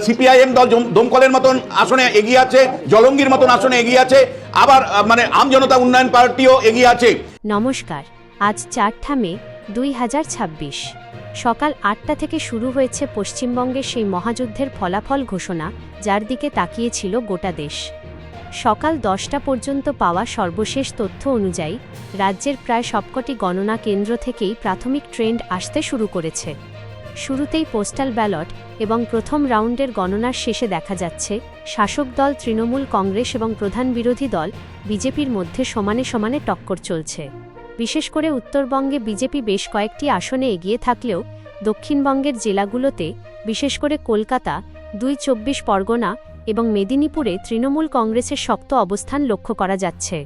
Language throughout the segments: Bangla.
সিপিআইএম দল দমকলের মতন আসনে এগিয়ে আছে, জলঙ্গির মতন আসনে এগিয়ে আছে, আবার মানে আম জনতা উন্নয়ন পার্টিও এগিয়ে আছে। নমস্কার, আজ 4 মে 2026 সকাল 8টা থেকে শুরু হয়েছে পশ্চিমবঙ্গের সেই মহাযুদ্ধের ফলাফল ঘোষণা, যার দিকে তাকিয়েছিল গোটা দেশ। সকাল 10টা পর্যন্ত পাওয়া সর্বশেষ তথ্য অনুযায়ী রাজ্যের প্রায় সবকটি গণনা কেন্দ্র থেকেই প্রাথমিক ট্রেন্ড আসতে শুরু করেছে। শুরুতেই পোস্টাল ব্যালট এবং প্রথম রাউন্ডের গণনার শেষে দেখা যাচ্ছে শাসক দল তৃণমূল কংগ্রেস এবং প্রধান বিরোধী দল বিজেপির মধ্যে সমানে সমানে টক্কর চলছে। বিশেষ করে উত্তরবঙ্গে বিজেপি বেশ কয়েকটি আসনে এগিয়ে থাকলেও দক্ষিণবঙ্গের জেলাগুলোতে, বিশেষ করে কলকাতা, 24 পরগনা এবং মেদিনীপুরে তৃণমূল কংগ্রেসের শক্ত অবস্থান লক্ষ্য করা যাচ্ছে।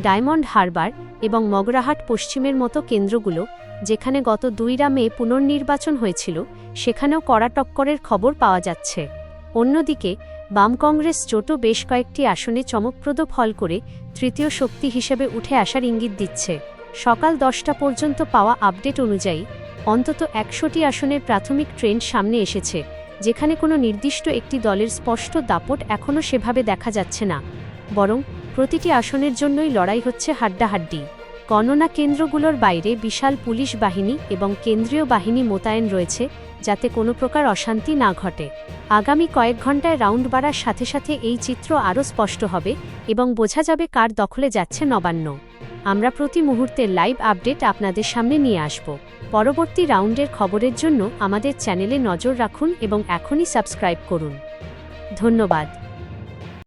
ডায়মন্ড হারবার এবং মগরাহাট পশ্চিমের মতো কেন্দ্রগুলো, যেখানে গত 2 মে পুনর্নির্বাচন হয়েছিল, সেখানেও কড়া টক্করের খবর পাওয়া যাচ্ছে। অন্যদিকে বাম কংগ্রেস জোটও বেশ কয়েকটি আসনে চমকপ্রদ ফল করে তৃতীয় শক্তি হিসেবে উঠে আসার ইঙ্গিত দিচ্ছে। সকাল 10টা পর্যন্ত পাওয়া আপডেট অনুযায়ী অন্তত 100টি আসনের প্রাথমিক ট্রেন্ড সামনে এসেছে, যেখানে কোনো নির্দিষ্ট একটি দলের স্পষ্ট দাপট এখনও সেভাবে দেখা যাচ্ছে না, বরং প্রতিটি আসনের জন্যই লড়াই হচ্ছে হাড্ডাহাড্ডি। গণনা কেন্দ্রগুলোর বাইরে বিশাল পুলিশ বাহিনী এবং কেন্দ্রীয় বাহিনী মোতায়েন রয়েছে, যাতে কোনো প্রকার অশান্তি না ঘটে। আগামী কয়েক ঘন্টায় রাউন্ড বাড়ার সাথে সাথে এই চিত্র আরও স্পষ্ট হবে এবং বোঝা যাবে কার দখলে যাচ্ছে নবান্ন। আমরা প্রতি মুহূর্তের লাইভ আপডেট আপনাদের সামনে নিয়ে আসব। পরবর্তী রাউন্ডের খবরের জন্য আমাদের চ্যানেলে নজর রাখুন এবং এখনই সাবস্ক্রাইব করুন। ধন্যবাদ।